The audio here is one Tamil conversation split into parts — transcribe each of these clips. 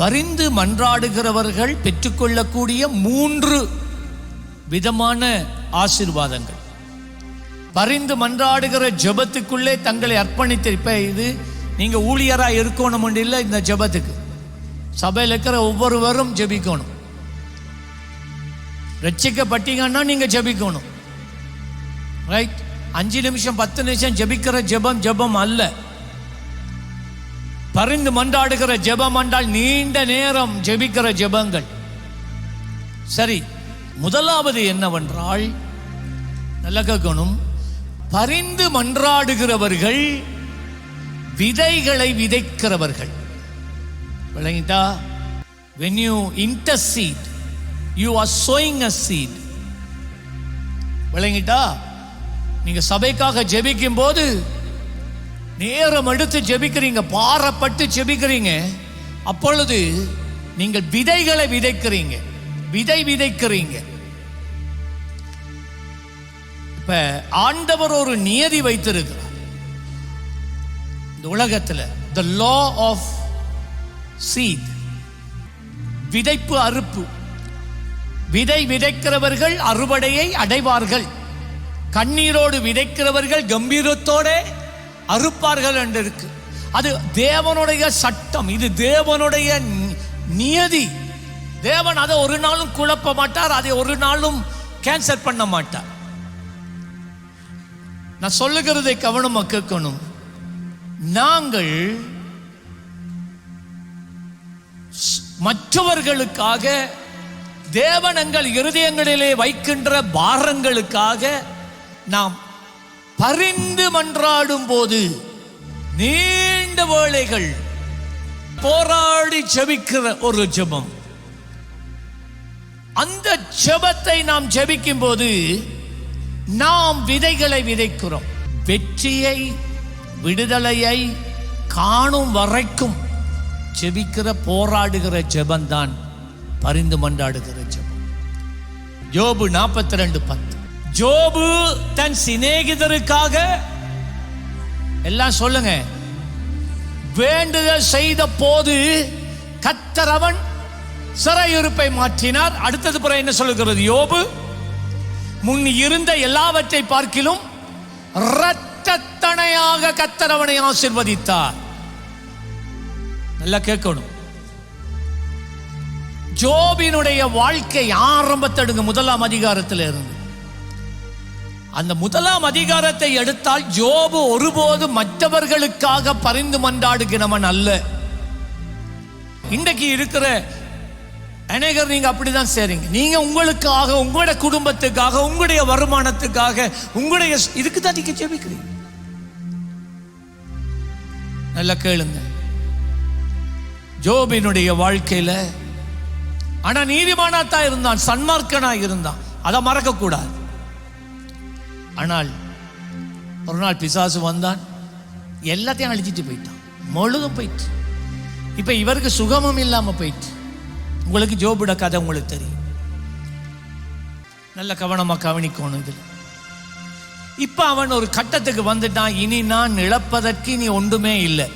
பரிந்து மன்றாடுகிறவர்கள் பெற்றுக்கொள்ளக்கூடிய 3 விதமான ஆசீர்வாதங்கள். பரிந்து மன்றாடுகிற ஜெபத்துக்குள்ளே தங்களை அர்ப்பணித்து, இப்ப இது நீங்க ஊழியராக இருக்கணும் இல்லை, இந்த ஜெபத்துக்கு சபையில் இருக்கிற ஒவ்வொருவரும் ஜெபிக்கணும். ரட்சிக்கப்பட்டீங்கன்னா நீங்க ஜெபிக்கணும், ரைட்? 5 நிமிஷம் 10 நிமிஷம் ஜெபிக்கிற ஜெபம் அல்ல. பரிந்து மன்றாடுகிற ஜெபம் என்றால் நீண்ட நேரம் ஜெபிக்கிற ஜெபங்கள். சரி, முதலாவது என்னவென்றால், நல்ல கேட்கணும், பரிந்து மன்றாடுகிறவர்கள் விதைகளை விதைக்கிறவர்கள். விளங்கிட்டா? when you intercede you are sowing a seed. விளங்கிட்டா? நீங்க சபைக்காக ஜெபிக்கும் போது நேரம் எடுத்து ஜெபிக்கிறீங்க, பாரப்பட்டு ஜெபிக்கிறீங்க, அப்பொழுது நீங்கள் விதைகளை விதைக்கிறீங்க, விதைக்கிறீங்க. இப்ப ஆண்டவர் ஒரு நியதி வைத்திருக்கிறார் இந்த உலகத்தில், the law of seed, விதைப்பு அறுப்பு. விதைக்கிறவர்கள் அறுவடையை அடைவார்கள், கண்ணீரோடு விதைக்கிறவர்கள் கம்பீரத்தோட அறுப்பார்கள் என்று இருக்கு. அது தேவனுடைய சட்டம், இது தேவனுடைய நியதி. தேவன் அதை ஒரு நாளும் குழப்ப மாட்டார், அதை ஒரு நாளும் கேன்சல் பண்ண மாட்டார். நான் சொல்லுகிறதை கவனமா கேட்கணும். நாங்கள் மற்றவர்களுக்காக தேவன் எங்கள் இருதயங்களிலே வைக்கின்ற பாரங்களுக்காக நாம் பரிந்து மன்றாடும் போது நீண்ட வேளைகள் போராடி ஜெபிக்கிற ஒரு ஜெபம். அந்த ஜெபத்தை நாம் ஜெபிக்கும் போது நாம் விதைகளை விதைக்கிறோம். வெற்றியை, விடுதலையை காணும் வரைக்கும் ஜெபிக்கிற போராடுகிற ஜெபந்தான் பரிந்து மன்றாடுகிற ஜெபம். யோபு 42:10. ஜோபு தன் சிநேகிதருக்காக எல்லாம் சொல்லுங்க வேண்டுதல் செய்த போது கர்த்தர் அவன் சிறையிருப்பை மாற்றினார். அடுத்தது பிறகு என்ன சொல்லுகிறது? யோபு முன் இருந்த எல்லாவற்றை பார்க்கிலும் இரத்தத்தனையாக கர்த்தர் அவனை ஆசீர்வதித்தார். நல்லா கேட்கணும். ஜோபினுடைய வாழ்க்கை ஆரம்பத்தெடுங்க 1ஆம் அதிகாரத்தில் இருந்து. அந்த 1ஆம் அதிகாரத்தை எடுத்தால் ஜோபு ஒருபோது மற்றவர்களுக்காக பரிந்து மன்றாடுகிறவன் அல்ல. இன்றைக்கு இருக்கிற அநேகர் நீங்க அப்படிதான் செய்றீங்க. நீங்க உங்களுக்காக, உங்களுடைய குடும்பத்துக்காக, உங்களுடைய வருமானத்துக்காக, உங்களுடைய இதுக்கு தான் நீங்க ஜெபிக்கிறீங்க. நல்லா கேளுங்க. ஜோபினுடைய வாழ்க்கையில ஆனா நீதிமானாத்தான் இருந்தான், சன்மார்க்கனா இருந்தான், அதை மறக்க கூடாது. ஆனால் ஒரு நாள் பிசாசு வந்தான், எல்லாத்தையும் அழிச்சிட்டு போயிட்டான், முழுதும் போயிட்டு. இப்ப இவருக்கு சுகமும் இல்லாம போயிட்டு. உங்களுக்கு ஜோபுட கதை உங்களுக்கு தெரியும், நல்ல கவனமா கவனிக்கணும் இதுல. இப்ப அவன் ஒரு கட்டத்துக்கு வந்துட்டான், இனி நான் இழப்பதற்கு இனி ஒன்றுமே இல்லை,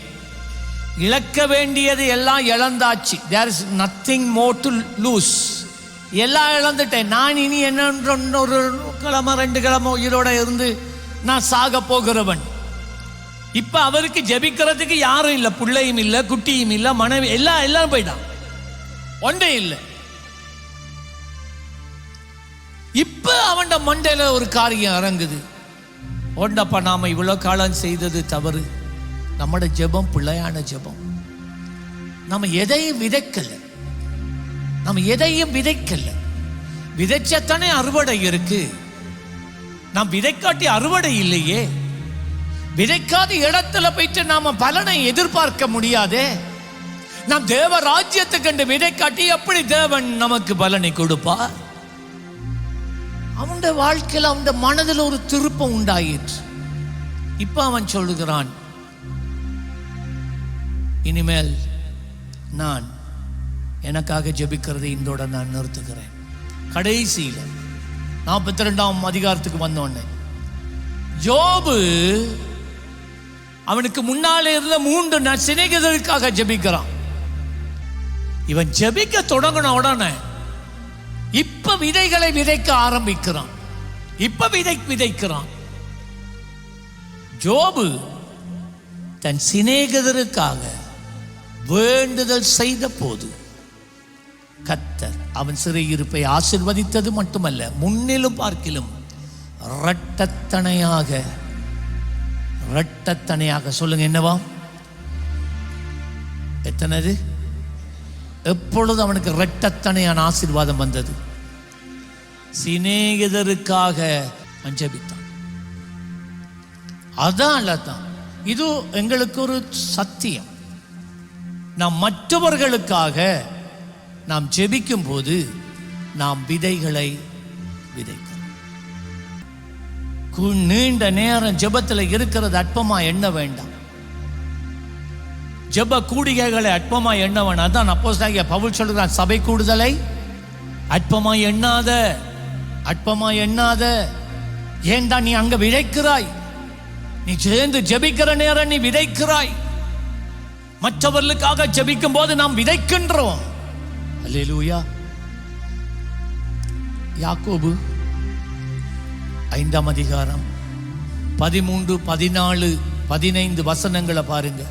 இழக்க வேண்டியது எல்லாம் இழந்தாச்சு. there is nothing more to lose. எல்லாம் இழந்துட்டேன், நான் இனி என்ன ஒரு கிழமை 2 கிழமை உயிரோட இருந்து நான் சாக போகிறவன். இப்ப அவருக்கு ஜெபிக்கிறதுக்கு யாரும் இல்லை, பிள்ளையும் இல்லை, குட்டியும் இல்லை, மனைவி எல்லாம் போயிட்டான், ஒன்றே இல்லை. இப்ப அவன் மண்டையில ஒரு காரியம் இறங்குது. ஒண்டப்பா, நாம இவ்வளவு காலம் செய்தது தவறு, நம்மட ஜெபம் பிள்ளையான ஜெபம், நம்ம எதையும் விதைக்கல, நம்ம எதையும் விதைக்கல. விதைச்சத்தானே அறுவடை இருக்கு. நாம் விதைக்காட்டி அறுவடை இல்லையே. விதைக்காத இடத்துல போயிட்டு நாம பலனை எதிர்பார்க்க முடியாதே. நாம் தேவ ராஜ்யத்துக்கு கண்டு விதைக்காட்டி எப்படி தேவன் நமக்கு பலனை கொடுப்பார்? அவனுடைய வாழ்க்கையில் அவனுடைய மனதில் ஒரு திருப்பம் உண்டாயிற்று. இப்ப அவன் சொல்லுகிறான், இனிமேல் நான் எனக்காக ஜெபிக்கிறதை இந்தோட நான் நிறுத்துகிறேன். கடைசியில் 42ஆம் அதிகாரத்துக்கு வந்தோடனே யோபு அவனுக்கு முன்னாலே இருந்த 3 சிநேகிதருக்காக ஜெபிக்கிறான். இவன் ஜெபிக்க தொடங்கின உடனே இப்ப விதைகளை விதைக்க ஆரம்பிக்கிறான். இப்ப விதைக்கிறான். ஜோபு தன் சிநேகிதருக்காக வேண்டுதல் செய்த போது கர்த்தர் அவன் சிறையிருப்பை ஆசீர்வதித்தது மட்டுமல்ல, முன்னிலும் பார்க்கிலும் இரட்டத்தனையாக சொல்லுங்க, என்னவா? எத்தனது? எப்பொழுது அவனுக்கு இரட்டத்தனையான ஆசீர்வாதம் வந்தது? சிநேகிதருக்காக ஜெபித்தான். அதான் இது எங்களுக்கு ஒரு சத்தியம். நாம் மற்றவர்களுக்காக நாம் ஜெபிக்கும் போது நாம் விதைகளை விதைக்கிறோம். நீண்ட நேரம் ஜெபத்தில் இருக்கிறது அற்பமா எண்ண வேண்டாம். ஜெப கூடிகைகளை அற்பமா எண்ண வேண்டாம். அதான் அப்போஸ்தலனாகிய பவுல் சொல்கிறான், சபை கூடுதலை அற்பமா எண்ணாத. ஏன்டா நீ அங்க விதைக்கிறாய்? நீ சேர்ந்து ஜெபிக்கிற நேரம் நீ விதைக்கிறாய். மற்றவர்களுக்காக ஜெபிக்கும் போது நாம் விதைக்கின்றோம். அல்லேலூயா. யாக்கோபு 5ஆம் அதிகாரம் 13, 14, 15 வசனங்களை பாருங்க.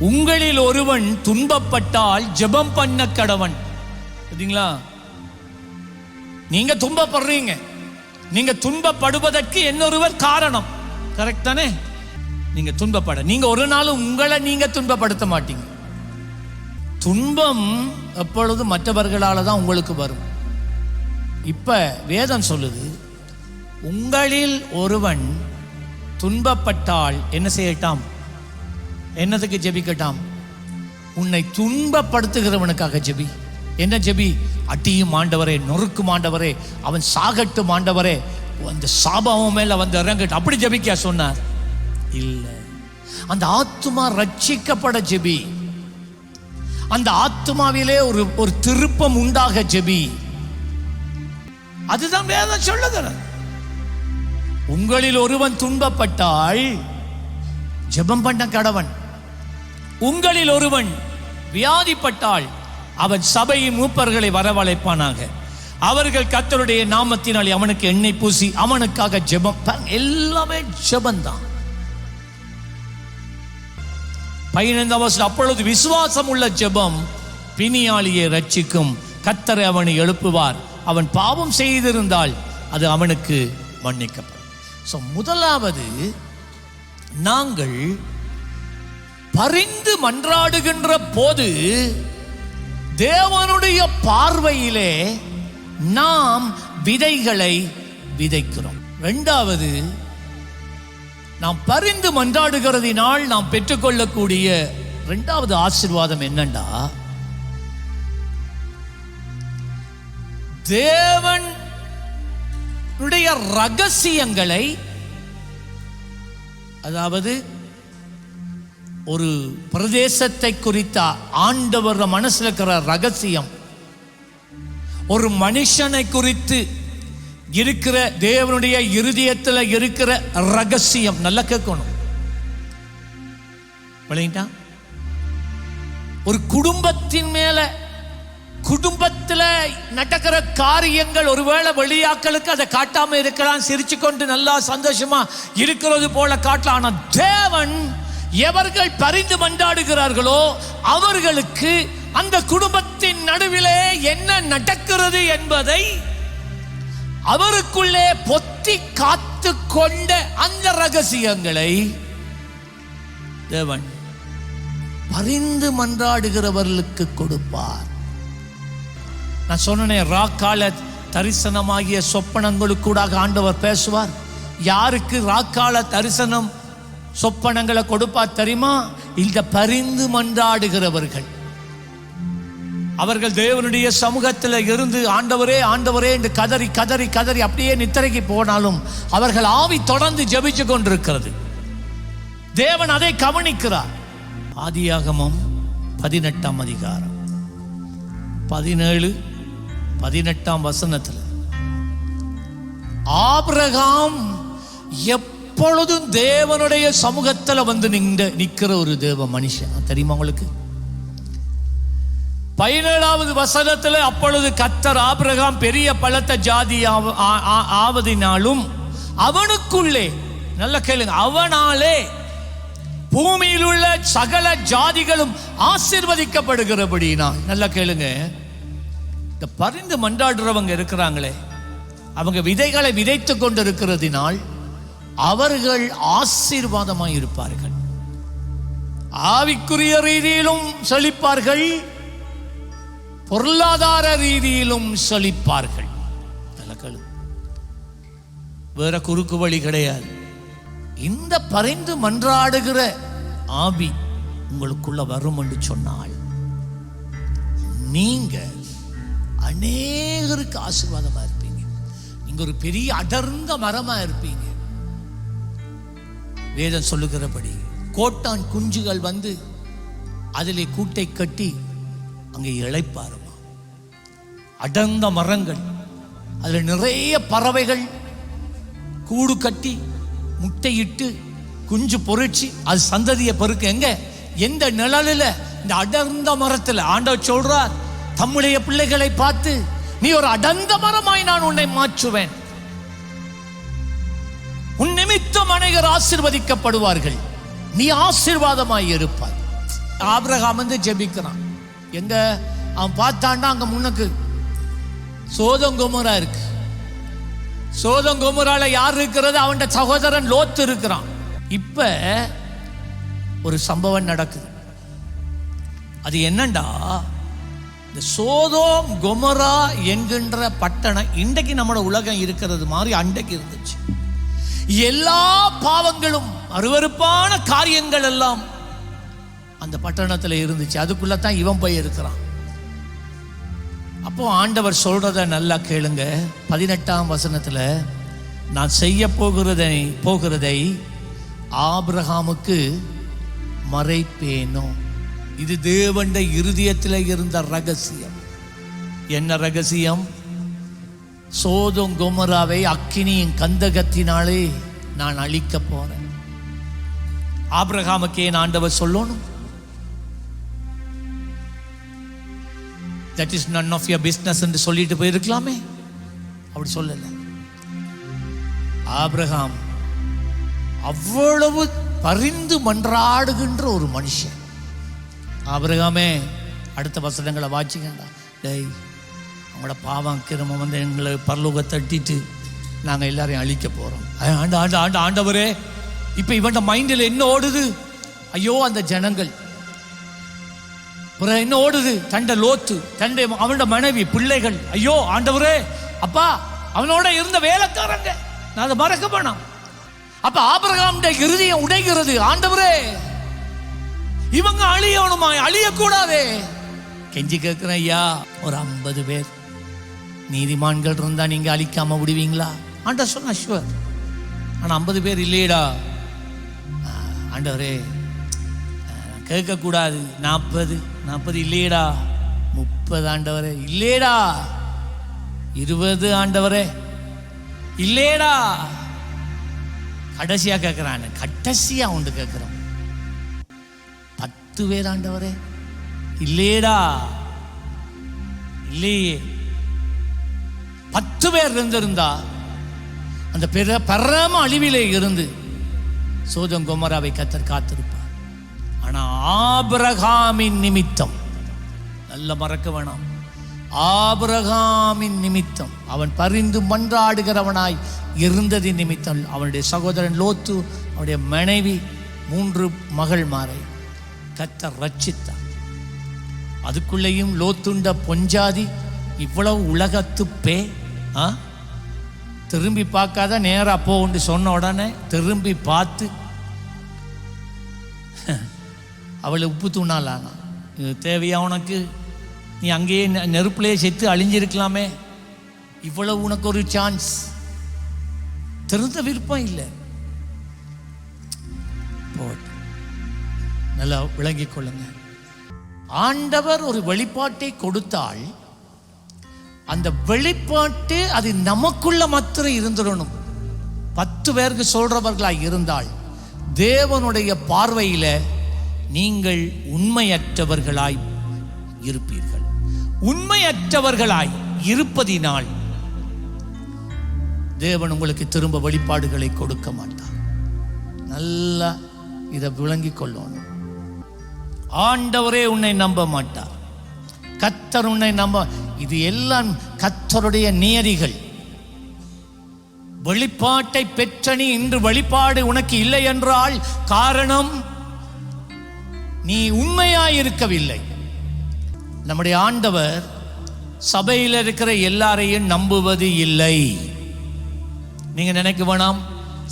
உங்களில் ஒருவன் துன்பப்பட்டால் ஜெபம் பண்ண கடவன். சரிங்களா? நீங்க துன்பப்படுறீங்க. நீங்க துன்பப்படுவதற்கு இன்னொருவர் காரணம். கரெக்ட் தானே? நீங்க துன்பப்பட நீங்க ஒரு நாளும் உங்களை நீங்க துன்பப்படுத்த மாட்டீங்க. துன்பம் எப்பொழுதும் மற்றவர்களால தான் உங்களுக்கு வரும். இப்ப வேதம் சொல்லுது, உங்களில் ஒருவன் துன்பப்பட்டால் என்ன செய்யட்டாம்? என்னதுக்கு ஜெபிக்கட்டாம்? உன்னை துன்பப்படுத்துகிறவனுக்காக ஜெபி. என்ன ஜெபி? அட்டியும் ஆண்டவரே, நொறுக்கும் ஆண்டவரே, அவன் சாகட்டும் ஆண்டவரே, அந்த சாபம் மேல வந்து இறங்கட்டும், அப்படி ஜெபிக்க சொன்னார்? இல்ல. அந்த ஆத்துமா ரட்சிக்கப்பட ஜெபி. அந்த ஆத்துமாவிலே ஒரு திருப்பம் உண்டாக ஜெபி. அதுதான் வேதம் சொல்லுகிறது. உங்களில் ஒருவன் துன்பப்பட்டால் ஜெபம் பண்ண கடவன். உங்களில் ஒருவன் வியாதிப்பட்டால் அவன் சபையின் மூப்பர்களை வரவழைப்பானாக. அவர்கள் கர்த்தருடைய நாமத்தினால் அவனுக்கு எண்ணெய் பூசி அவனுக்காக ஜெபம். எல்லாமே ஜெபந்தான். 15ஆம் வசனம், அப்பொழுது விசுவாசம் உள்ள ஜெபம் பிணியாளியை ரட்சிக்கும், கர்த்தர் அவனை எழுப்புவார், அவன் பாவம் செய்திருந்தால் அது அவனுக்கு மன்னிக்கப்படும். முதலாவது, நாங்கள் பரிந்து மன்றாடுகின்ற போது தேவனுடைய பார்வையிலே நாம் விதைகளை விதைக்கிறோம். இரண்டாவது, நாம் பரிந்து மன்றாடுகிறதினால் நாம் பெற்றுக்கொள்ளக்கூடிய இரண்டாவது ஆசீர்வாதம் என்னண்டா, தேவனுடைய ரகசியங்களை, அதாவது ஒரு பிரதேசத்தை குறித்த ஆண்டவர் மனசுல இருக்கிற ரகசியம், ஒரு மனுஷனை குறித்து இருக்கிற தேவனுடைய இருதயத்தில் இருக்கிற ரகசியம் நல்லா கேட்கணும். விளங்கிட்டா? ஒரு குடும்பத்தின் மேல, குடும்பத்தில் நடக்கிற காரியங்கள் ஒருவேளை வெளியாக்களுக்கு அதை காட்டாம இருக்கலாம், சிரிச்சு கொண்டு நல்லா சந்தோஷமா இருக்கிறது போல காட்டலாம். ஆனா தேவன் எவர்கள் பரிந்து மன்றாடுகிறார்களோ அவர்களுக்கு அந்த குடும்பத்தின் நடுவிலே என்ன நடக்கிறது என்பதை அவருக்குள்ளே பொத்தி காத்து கொண்ட அந்த ரகசியங்களை தேவன் பரிந்து மன்றாடுகிறவர்களுக்கு கொடுப்பார். நான் சொன்னேன், ராக்கால தரிசனமாகிய சொப்பனங்களுக்கூடாக ஆண்டவர் பேசுவார். யாருக்கு ராக்கால தரிசனம் சொப்பனங்களை கொடுப்பார் தெரியுமா? இந்த பரிந்து மன்றாடுகிறவர்கள். அவர்கள் தேவனுடைய சமூகத்தில் இருந்து ஆண்டவரே ஆண்டவரே என்று கதறி கதறி கதறி அப்படியே நித்திரைக்கு போனாலும் அவர்கள் ஆவி தொடர்ந்து ஜெபிச்சு கொண்டிருக்கிறது. தேவன் அதை கவனிக்கிறார். ஆதியாகமம் 18ஆம் அதிகாரம் 17, 18ஆம் வசனத்தில் ஆபிரகாம் எப்பொழுதும் தேவனுடைய சமூகத்தில் வந்து நிற்கிற ஒரு தேவ மனுஷன் தெரியுமா உங்களுக்கு? 17வது வசனத்தில், அப்பொழுது கர்த்தர் ஆபிரகாம் பெரிய பலத்த ஜாதி ஆவதினாலும் அவனுக்குள்ளே, நல்ல கேளுங்க, அவனாலே பூமியில் உள்ள சகல ஜாதிகளும் ஆசீர்வதிக்கப்படுகிறபடினா, நல்ல கேளுங்க, இந்த பரிந்து மன்றாடுறவங்க இருக்கிறாங்களே, அவங்க விதைகளை விதைத்து கொண்டிருக்கிறதினால் அவர்கள் ஆசீர்வாதமாய் இருப்பார்கள். ஆவிக்குரிய ரீதியிலும் செழிப்பார்கள், பொருளாதார ரீதியிலும் செழிப்பார்கள். வேற குறுக்கு வழி கிடையாது. இந்த பரிந்து மன்றாடுகிற ஆவி உங்களுக்குள்ள வரும் என்று சொன்னால் நீங்க அநேகருக்கு ஆசீர்வாதமா இருப்பீங்க. நீங்க ஒரு பெரிய அடர்ந்த மரமா இருப்பீங்க. வேதம் சொல்லுகிறபடி கோட்டான் குஞ்சுகள் வந்து அதிலே கூட்டை கட்டி அங்கே இளைப்பாருமா. அடர்ந்த மரங்கள், அதுல நிறைய பறவைகள் கூடு கட்டி முட்டையிட்டு குஞ்சு பொறிச்சு அது சந்ததியை பெருக்க. எங்க? எந்த நிழலில்? இந்த அடர்ந்த மரத்தில். ஆண்டவர் சொல்றார் தம்முடைய பிள்ளைகளை பார்த்து, நீ ஒரு அடர்ந்த மரமாய் நான் உன்னை மாற்றுவேன், உன் நிமித்தம் அநேகர் ஆசீர்வதிக்கப்படுவார்கள், நீ ஆசீர்வாதமாய் இருப்பாய். ஆபிரகாம் வந்து ஜெபிக்கிறான். எங்க அவன் பார்த்தான்டா, அங்க முன்னுக்கு சோதோம் கொமோரா இருக்கு. சோதோம் கொமோரால யார் இருக்கிறது? அவன் சகோதரன் லோத்து இருக்கிறான். இப்ப ஒரு சம்பவம் நடக்குது. அது என்னண்டா, இந்த சோதோம் கொமோரா என்கின்ற பட்டணம் இன்றைக்கு நம்மளோட உலகம் இருக்கிறது மாதிரி அன்றைக்கு இருந்துச்சு. எல்லா பாவங்களும் அருவருப்பான காரியங்கள் எல்லாம் அந்த பட்டணத்தில் இருந்துச்சு. அதுக்குள்ளதான் இவன் போய் இருக்கிறான். அப்போ ஆண்டவர் சொல்றத நல்லா கேளுங்க. 18ஆம் வசனத்துல, நான் செய்ய போகிறதை ஆபிரகாமுக்கு மறைப்பேனோ. இது தேவனுடைய இருதயத்தில் இருந்த ரகசியம். என்ன ரகசியம்? சோதோம் கொமோராவை அக்கினியின் கந்தகத்தினாலே நான் அழிக்க போறேன். ஆபிரகாமுக்கு ஏன் ஆண்டவர் சொல்லணும்? That is none of your business என்று சொல்லிட்டு போயிருக்கலாமே. அப்படி சொல்லல. ஆபிரகாம் அவ்வளவு பரிந்து மன்றாடுகின்ற ஒரு மனுஷன். ஆபிரகாமே, அடுத்த வசனங்களை வாசிக்கண்டா. டேய், அவங்களோட பாவம் கிரமம் வந்து எங்களை பரலோக தட்டிட்டு நாங்கள் எல்லாரையும் அழிக்க போகிறோம். ஆண்டவரே, இப்போ இவன் மைண்டில் என்ன ஓடுது? ஐயோ அந்த ஜனங்கள். என்ன ஓடுது? தண்ட லோத்து, தண்டை அவனோட மனைவி, பிள்ளைகள். ஐயோ ஆண்டவரே, அப்பா அவனோட இருந்த வேலைக்காரங்க, நான் அதை மறக்க வேணாம். அப்ப ஆபிரகாமுடைய இருதயம் உடைகிறது. ஆண்டவரே, இவங்க அழியணுமா? அழியக்கூடாதே. கெஞ்சி கேட்கிறேன், ஐயா ஒரு 50 பேர் நீதிமான்கள் இருந்தா நீங்க அழிக்காம விடுவீங்களா? ஆண்டவர் சொன்னா ஷுவர். ஆனா 50 பேர் இல்லையடா. ஆண்டவரே, கேட்கக்கூடாது. 40 இல்லையடா. 30 ஆண்டவரே இல்லையடா. 20 ஆண்டவரே இல்லையடா. கடைசியா கேட்கிறான். கடைசியா உண்டு கேட்கிறோம். 10 பேர் ஆண்டவரே இல்லையடா. இல்லையே. 10 பேர் இருந்திருந்தா அந்த பரம அழிவிலே இருந்து சோதோம் கொமோராவை கர்த்தர் காத்திருப்பார். ஆனா ஆபிரகாமின் நிமித்தம், நல்ல மறக்க வேணாம், ஆபிரகாமின் நிமித்தம், அவன் பரிந்து மன்றாடுகிறவனாய் இருந்ததின் நிமித்தம் அவனுடைய சகோதரன் லோத்து, அவனுடைய மனைவி, 3 மகள்மாரை கர்த்தர் ரட்சித்தார். அதுக்குள்ளேயும் லோத்துண்ட பொஞ்சாதி இவ்வளவு உலகத்துப்பே திரும்பி பார்க்காத நேரா போன்னு சொன்ன உடனே திரும்பி பார்த்து அவளை உப்பு தூணாலானா. இது தேவையா உனக்கு? நீ அங்கேயே நெருப்பிலேயே செத்து அழிஞ்சிருக்கலாமே. இவ்வளவு உனக்கு ஒரு சான்ஸ். திருந்த விருப்பம் இல்லை. நல்லா விளங்கிக் கொள்ளுங்க. ஆண்டவர் ஒரு வெளிப்பாட்டை கொடுத்தால் அந்த வெளிப்பாட்டு அது நமக்குள்ள மாத்திரம் இருந்துடணும். 10 பேருக்கு சொல்றவர்களாய் இருந்தால் தேவனுடைய பார்வையில நீங்கள் உண்மையற்றவர்களாய் இருப்பீர்கள். உண்மையற்றவர்களாய் இருப்பதினால் தேவன் உங்களுக்கு திரும்ப வெளிப்பாடுகளை கொடுக்க மாட்டார். நல்லா இதை விளங்கிக் கொள்ளணும். ஆண்டவரே உன்னை நம்ப மாட்டார், கர்த்தர் உன்னை நம்ப. இது எல்லாம் கர்த்தருடைய நியதிகள். வெளிப்பாட்டை பெற்ற நீ இன்று வெளிப்பாடு உனக்கு இல்லை என்றால் காரணம் நீ உண்மையாயிருக்கவில்லை. நம்முடைய ஆண்டவர் சபையில் இருக்கிற எல்லாரையும் நம்புவது இல்லை. நீங்க நினைக்க வேணாம்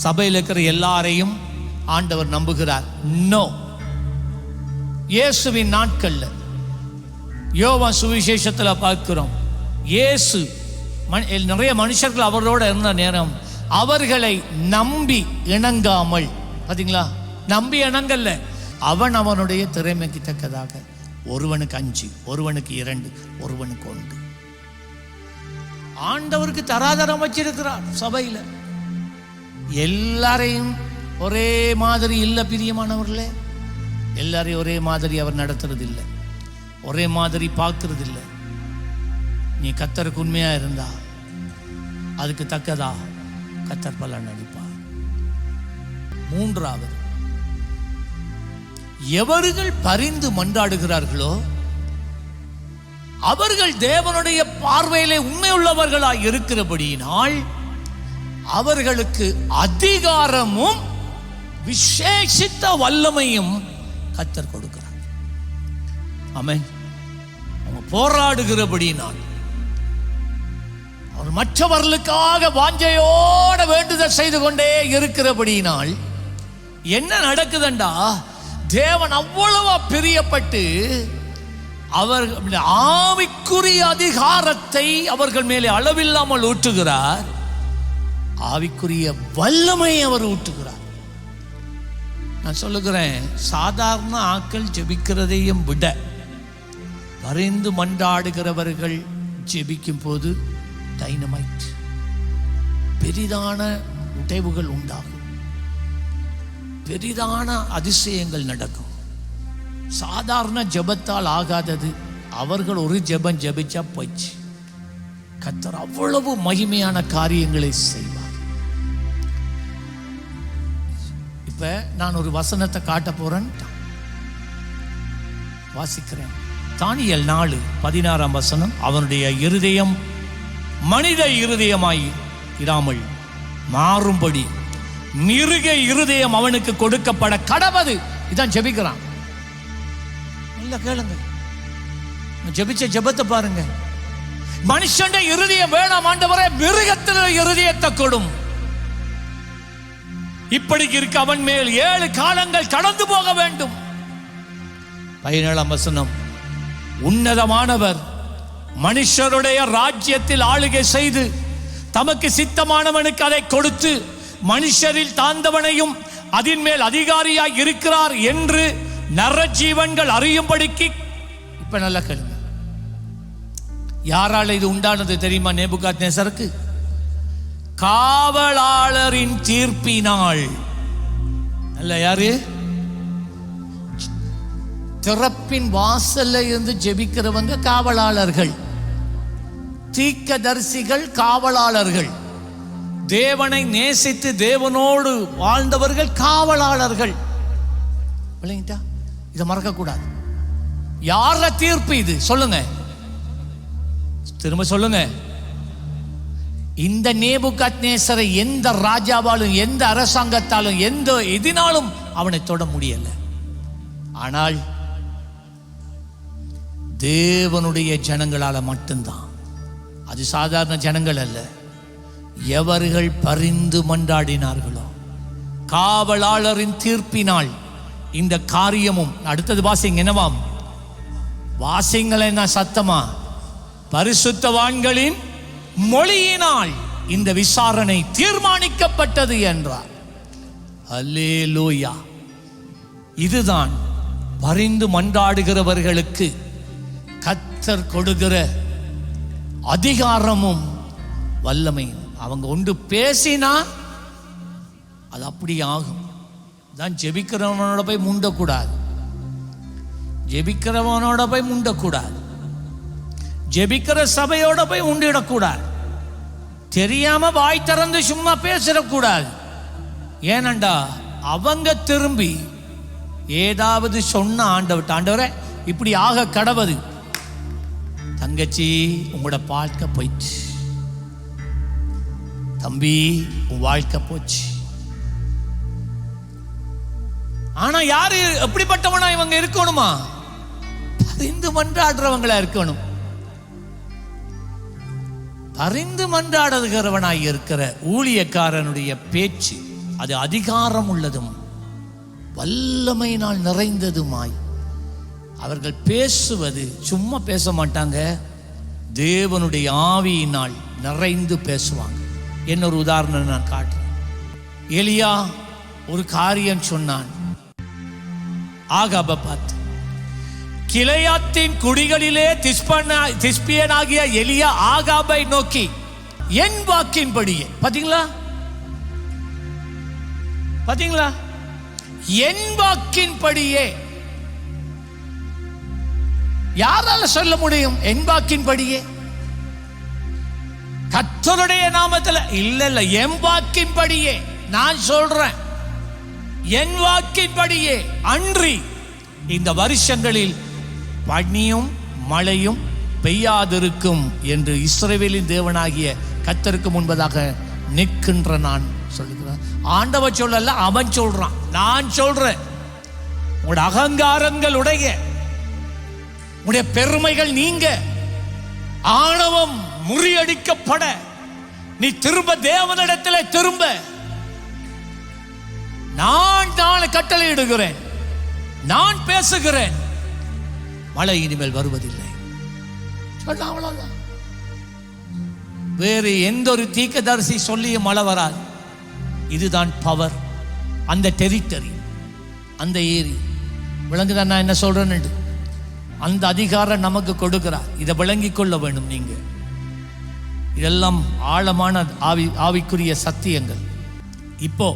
சபையில் இருக்கிற எல்லாரையும் ஆண்டவர் நம்புகிறார். நோ. இயேசுவின் நாட்கள்ல யோவான் சுவிசேஷத்தில் பார்க்கிறோம், இயேசு நிறைய மனுஷர்கள் அவரோட இருந்த நேரம் அவர்களை நம்பி இணங்காமல், பாத்தீங்களா, நம்பி இணங்கல்ல, அவனுடைய திறமைக்கு தக்கதாக ஒருவனுக்கு 5, ஒருவனுக்கு 2, ஒருவனுக்கு 1 ஆண்டவருக்கு தராதரம் வச்சிருக்கிறார். சபையில எல்லாரையும் ஒரே மாதிரி இல்ல பிரியமானவர்களே, எல்லாரையும் ஒரே மாதிரி அவர் நடத்துறது இல்லை, ஒரே மாதிரி பார்க்கறது இல்லை. நீ கர்த்தருக்கு உண்மையா இருந்தா அதுக்கு தக்கதா கர்த்தர் பலன் அளிப்பார். 3வது, எவர்கள் பரிந்து மன்றாடுகிறார்களோ அவர்கள் தேவனுடைய பார்வையிலே உண்மையுள்ளவர்களாய் இருக்கிறபடியினால் அவர்களுக்கு அதிகாரமும் விசேஷித்த வல்லமையும் கர்த்தர் கொடுக்கிறார். ஆமென். அவங்க போராடுகிறபடியினால், அவர் மற்றவர்களுக்காக வாஞ்சையோட வேண்டுதல் செய்து கொண்டே இருக்கிறபடியினால் என்ன நடக்குதுண்டா, தேவன் அவ்வளவா பிரியப்பட்டு அவர் ஆவிக்குரிய அதிகாரத்தை அவர்கள் மேலே அளவில்லாமல் ஊற்றுகிறார், ஆவிக்குரிய வல்லமை அவர் ஊற்றுகிறார். நான் சொல்லுகிறேன், சாதாரண ஆட்கள் ஜெபிக்கிறதையும் விட பரிந்து மன்றாடுகிறவர்கள் ஜெபிக்கும் போது டைனமைட், பெரிதான உடைவுகள் உண்டாகும், பெரிதான அதிசயங்கள் நடக்கும். சாதாரண ஜெபத்தால் ஆகாதது. அவர்கள் ஒரு ஜெபம் ஜெபிச்சா போச்சு. கர்த்தர் அவ்வளவு மகிமையான காரியங்களை செய்வார். இப்ப நான் ஒரு வசனத்தை காட்ட போறேன், வாசிக்கிறேன். தானியேல் 4:16 அவனுடைய இருதயம் மனித இருதயமாய் இராமல் மாறும்படி மிருக இருதயம் அவனுக்கு கொடுக்கப்பட கடவது. இதான் ஜெபிக்கிறான். இல்ல கேளுங்க, ஜெபிச்ச ஜெபத்தை பாருங்க. மனுஷன் இருதயம் வேணாம் ஆண்டவரே, மிருகத்தில் இருதயத்தை கொடும். இப்படி இருக்க அவன் மேல் 7 காலங்கள் கடந்து போக வேண்டும். 17 உன்னதமானவர் மனுஷருடைய ராஜ்யத்தில் ஆளுகை செய்து தமக்கு சித்தமானவனுக்கு அதை கொடுத்து மனுஷரில் தாழ்ந்தவனையும் அதன் மேல் அதிகாரியாய் இருக்கிறார் என்று நரஜீவன்கள் அறியும்படிக்கு. இப்ப நல்லா கேளுங்க, யாரால இது உண்டானது தெரியுமா? நேபுகாத்நேசருக்கு காவலாளரின் தீர்ப்பினால். அல்ல, யாரு? திறப்பின் வாசல்ல இருந்து ஜெபிக்கிறவங்க காவலாளர்கள், தீர்க்கதரிசிகள் காவலாளர்கள், தேவனை நேசித்து தேவனோடு வாழ்ந்தவர்கள் காவலாளர்கள். விளங்கிட்டா? இதை மறக்க கூடாது. யார தீர்ப்பு இது? சொல்லுங்க, திரும்ப சொல்லுங்க. இந்த நேபுகாத்நேசரை எந்த ராஜாவாலும் எந்த அரசாங்கத்தாலும் எந்த எதினாலும் அவனை தொட முடியல. ஆனால் தேவனுடைய ஜனங்களால மட்டும்தான். அது சாதாரண ஜனங்கள் அல்ல, எவர்கள் பரிந்து மன்றாடினார்களோ காவலாளரின் தீர்ப்பினால் இந்த காரியமும். அடுத்தது வாசிங்க, என்னவாம்? வாசிங்களே, என்ன சத்தமா? பரிசுத்தவான்களின் மொழியினால் இந்த விசாரணை தீர்மானிக்கப்பட்டது என்றார். அல்லேலூயா. இதுதான் பரிந்து மன்றாடுகிறவர்களுக்கு கர்த்தர் கொடுக்கிற அதிகாரமும் வல்லமையும். அவங்க ஒன்று பேசினா அது அப்படி ஆகும். தான் ஜெபிக்கிறவனோட போய் முண்டக்கூடாது, ஜெபிக்கிறவனோட போய் முண்டக்கூடாது. ஜெபிக்கிற சபையோட போய் உண்டிடக்கூடாது. தெரியாம வாய் திறந்து சும்மா பேசிடக்கூடாது. ஏனண்டா அவங்க திரும்பி ஏதாவது சொன்ன ஆண்டவரே இப்படி ஆக கடவுது, தங்கச்சி உங்களோட வாழ்க்கை போயிடுச்சு, தம்பி உன் வாழ்க்கை போச்சு. ஆனா யாரு எப்படிப்பட்டவனா இவங்க இருக்கணுமா? பரிந்து மன்றாடுறவங்களா இருக்கணும். பரிந்து மன்றாடுகிறவனாய் இருக்கிற ஊழியக்காரனுடைய பேச்சு அது அதிகாரம் உள்ளதும் வல்லமையினால் நிறைந்ததுமாய் அவர்கள் பேசுவது சும்மா பேச மாட்டாங்க, தேவனுடைய ஆவியினால் நிறைந்து பேசுவாங்க. இன்னொரு உதாரணம் நான் காட்டுறேன். எலியா ஒரு காரியம் சொன்னான் ஆகாபை பார்த்து. கிளையாத்தின் குடிகளிலே திஸ்பியனாகிய எலியா ஆகாபை நோக்கி என் வாக்கின்படியே, பாத்தீங்களா பாத்தீங்களா, என் வாக்கின்படியே. யாரால சொல்ல முடியும் என் வாக்கின்படியே? கர்த்தருடைய நாமத்தில் இல்ல, என் வாக்கின்படியே நான் சொல்றேன், என் வாக்கின்படியே. அன்றி இந்த வருஷங்களில் பனியும் மழையும் பெய்யாதிருக்கும் என்று இஸ்ரவேலின் தேவனாகிய கர்த்தருக்கு முன்பதாக நிற்கின்ற நான் சொல்லுகிறேன். ஆண்டவர் சொல்லல, அவன் சொல்றான். நான் சொல்றேன், உங்களுடைய அகங்காரங்கள் உடைய, உடைய பெருமைகள் நீங்க, ஆணவம் முறியடிக்கப்பட, நீ திரும்ப தேவனிடத்தில் திரும்ப நான் கட்டளை இடுகிறேன், நான் பேசுகிறேன், மழை இனிமேல் வருவதில்லை சொல்ல. அவ்வளவுதான். வேறு எந்த ஒரு தீர்க்கதரிசி சொல்லிய மழை வராது. இதுதான் பவர், அந்த டெரிட்டரி, அந்த ஏரி. விளங்குதான் நான் என்ன சொல்றேன்னு? அந்த அதிகாரம் நமக்கு கொடுக்கிறார். இதை விளங்கிக் கொள்ள வேண்டும். நீங்க இதெல்லாம் ஆழமான ஆவிக்குரிய சத்தியங்கள். இப்போ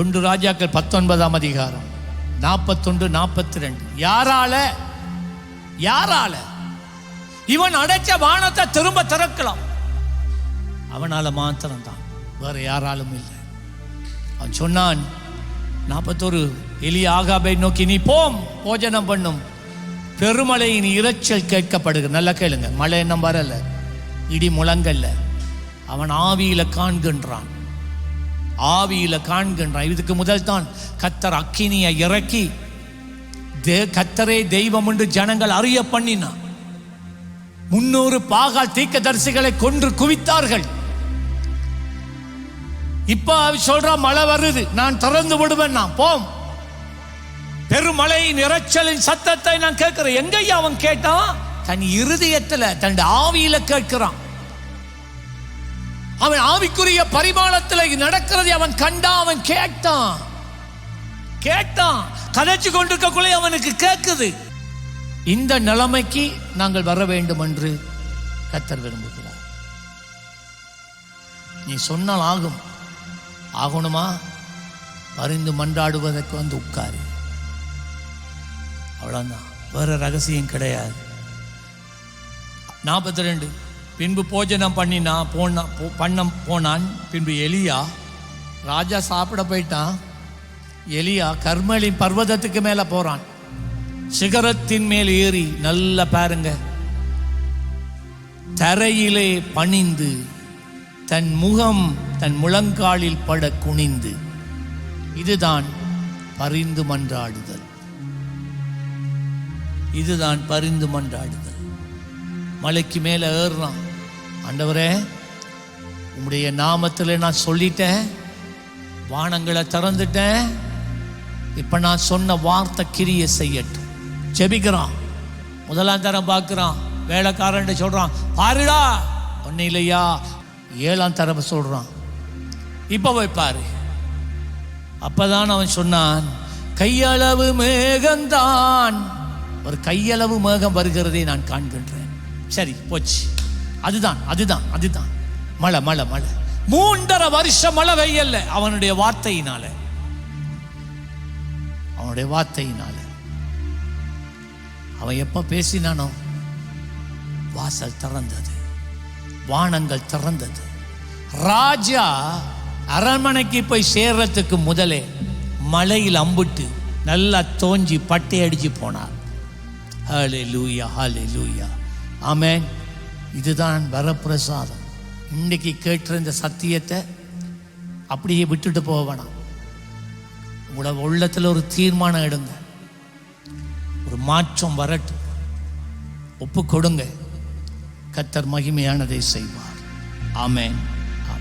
1 ராஜாக்கள் 19ஆம் அதிகாரம் 41 42. யாரால இவன் அடைச்ச வானத்தை திரும்ப திறக்கலாம்? அவனால மாத்திரம்தான், வேற யாராலும் இல்லை. அவன் சொன்னான் 41 எலியா ஆகாபை நோக்கி நீ போம், போஜனம் பண்ணும், பெருமழையின் இரைச்சல் கேட்கப்படுகிற. நல்லா கேளுங்க, மழை என்ன வரல, இடி முழங்கல்ல, அவன் ஆவியில காண்கின்றான், ஆவியில காண்கின்றான். இதுக்கு முதல் தான் கர்த்தர் அக்கினியை இறக்கி கர்த்தரே தெய்வம் என்று ஜனங்கள் அறிய பண்ணினான். 300 பாகால் தீர்க்கதரிசிகளை கொன்று குவித்தார்கள். இப்ப சொல்றான் மழை வருது, நான் திறந்து விடுவேன், நான் போம், பெருமழையின் இரைச்சலின் சத்தத்தை நான் கேட்கிறேன். எங்கய்யா அவன் கேட்டான்? தன் இருதயத்துல, தன் ஆவியில கேட்கிறான். அவன் ஆவிக்குரிய பரிமாணத்தில் நடக்கிறதை அவன் கண்டான், அவன் கேட்டான். கதைச்சு கொண்டிருக்கக்குள்ளே அவனுக்கு கேட்குது. இந்த நிலைமைக்கு நாங்கள் வர வேண்டும் என்று கர்த்தர் விரும்புகிறார். நீ சொன்னால் ஆகும், ஆகணுமா? பரிந்து மன்றாடுவதற்கு வந்து உட்காரு, அவ்வளவுதான், வேற ரகசியம் கிடையாது. 42. பின்பு போஜனம் போனான். பின்பு எலியா, ராஜா சாப்பிட போயிட்டான். எலியா கர்மேலின் பர்வதத்துக்கு மேல போறான். சிகரத்தின் மேல் ஏறி, நல்ல பாருங்க, தரையிலே பணிந்து தன் முகம் தன் முழங்காலில் பட குனிந்து. இதுதான் பரிந்து மன்றாடுதல், இதுதான் பரிந்து மன்றாடுதல். மலைக்கு மேல ஏறுறான். ஆண்டவரே, உம்முடைய நாமத்தில் நான் சொல்லிட்டேன், வானங்களை திறந்துட்டேன், இப்ப நான் சொன்ன வார்த்தை கிரிய செய்யட்டும். ஜெபிக்கிறான். முதலாம் தரம் பார்க்கிறான், வேலைக்காரன் சொல்றான், பாருடா, ஒன்னும் இல்லையா. 7ஆம் தரம் சொல்றான், இப்ப போய் பாரு. அப்பதான் அவன் சொன்னான், கையளவு மேகம்தான், ஒரு கையளவு மேகம் வருகிறதை நான் காண்கின்றேன். சரி போச்சு, அதுதான் மழை. 3.5 வருஷம் மழை பெய்யல, அவனுடைய வார்த்தையினால. அவன் எப்ப பேசினானோ வாசல் திறந்தது, வானங்கள் திறந்தது. ராஜா அரண்மனைக்கு போய் சேர்றதுக்கு முதலே மலையில் அம்பிட்டு நல்லா தோஞ்சி பட்டை அடிச்சு போனார். ஹல்லேலூயா, ஹல்லேலூயா, ஆமென். இதுதான் வரப்பிரசாதம். இன்னைக்கு கேட்ட இந்த சத்தியத்தை அப்படியே விட்டுட்டு போக வேணாம். உங்களோட உள்ளத்தில் ஒரு தீர்மானம் எடுங்க, ஒரு மாற்றம் வரட்டும், ஒப்பு கொடுங்க. கர்த்தர் மகிமையானதை செய்வார். ஆமென்.